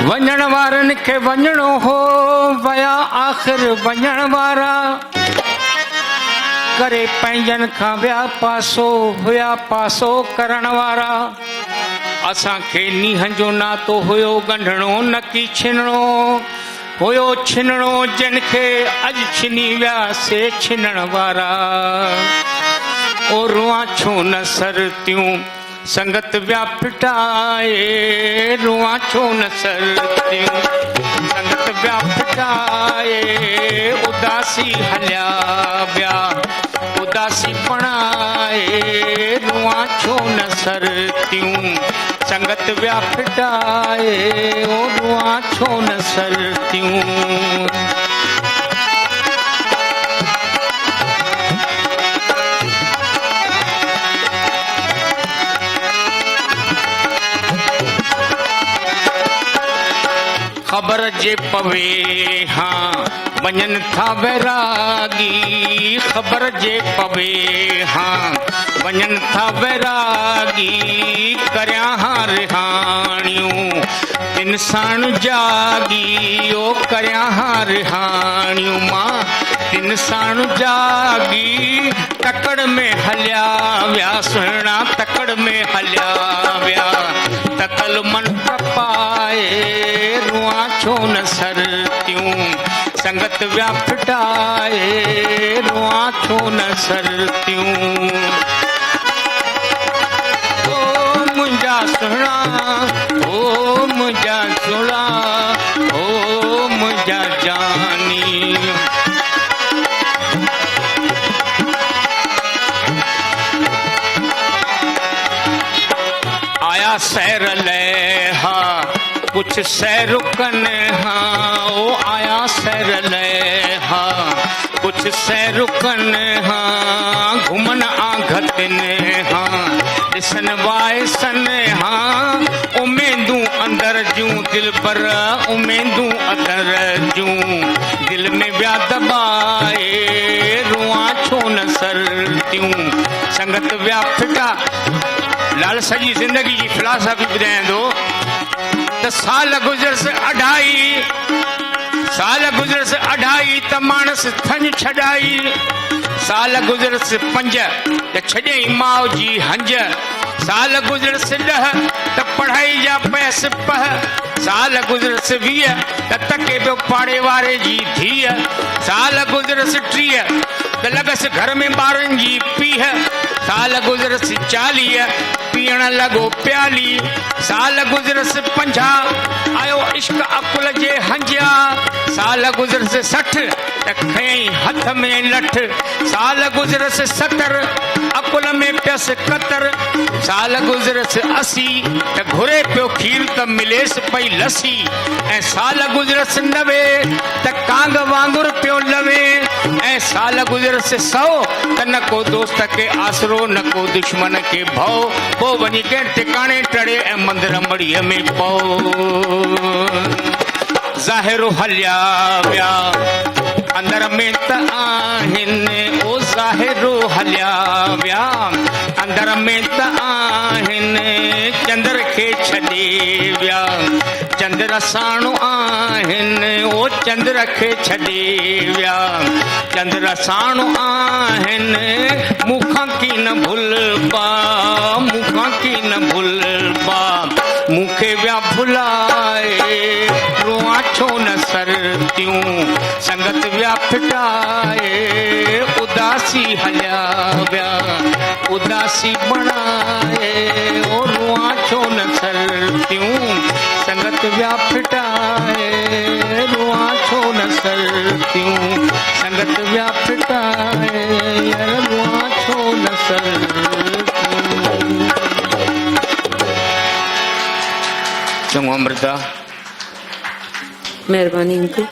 वञण वारनि खे वञणो हो वया आख़िर वञण वारा करे पंहिंजनि खां विया पासो हुया पासो करण वारा असांखे नीहं जो नातो हुयो ॻंढिणो न की छिनणो हुयो छिनणो जिन खे अॼु छिनी विया से छिनण वारा ओ रुआ छो न सरतियूं संगत विया फिटाए रुआ छो न सरतियूं संगत विया फिटाए उदासी हलिया विया उदासी पणाए रुआ छो न सरतियूं संगत विया फिटाए ओ रुआ छो न सरतियूं ख़बर जे पवे हाँ वञनि था वैरागी ख़बर जे पवे हाँ वञनि था वैरागी करियां हाँ रिहाणियूं इंसान जागी ओ करियां हाँ रिहाणियूं मां इंसान जागी तकड़ में हलिया विया सुहिणा तकड़ में हलिया विया तकल मन पाए रुआ छो न सरतियूं संगत विया फिटाए रुआ छो न सरतियूं ओ मुंहिंजा सुहिणा ओ मुंहिंजा सुहिणा ओ मुंहिंजा जानी आया सैर ले हा कुछ सैर रुकन हाँ ओ आया सैर ले हाँ कुछ सैर रुकन हाँ घुमन आंगतन हाँ ॾिसन वायसन हाँ उमेदूं अंदर जूं दिल पर उमेदूं अंदर जूं दिल में विया दबाए रुआ छो न सरतियूं संगत विया फिटा लाल सॼी ज़िंदगी जी फिलासफ़ी ॿुधाईंदो त साल गुज़रस अढाई त मानस थन छॾाई साल गुज़रस 5 त छॾियई माउ जी हंज साल गुज़रस 10 त पढ़ाई जा पैस पह साल गुज़रस 20 त तके पियो पाड़े वारे जी धीअ साल गुज़रस 30 त लॻसि घर में ॿारनि जी पीह साल गुज़रस 40 पीअण लॻो प्याली साल गुज़रस 50 आयो इश्क अकुल जे हंजिया साल गुज़रस 60 त खयई हथ में लठ साल गुज़रस 70 अकुल में पियस कतर साल गुज़रस 80 त घुरे पियो खीर त मिलेसि पई लसी ऐं साल गुज़रस 90 त कांग वांगुर पियो लवे ऐं साल गुज़रस 100 त न को दोस्त खे आसरो न को दुश्मन खे भओ पोइ वञी कंहिं टिकाणे टड़े ऐं मंदिर मड़ीअ में पओ ज़ाहिरो हलिया विया अंदर में त आहिनि ओ ज़ाहिरो हलिया विया अंदर में त आहिनि चंद्र खे छॾे विया चंद्र साणो आहिनि ओ चंद्र खे छॾे विया चंद्र साणो आहिनि मूंखां की न भुलबा मूंखां की न भुलबा मूंखे विया भुलाए रुआ छो न सरतियूं संगत विया फिटाए उदासी हलिया विया उदासी बणाए ओ रुआ छो न सरतियूं संगत विया फिटाए रुआ छो न सरतियूं संगत विया फिटाए रुआ छो न सरतियूं चङो अमृता महिरबानी अंकल।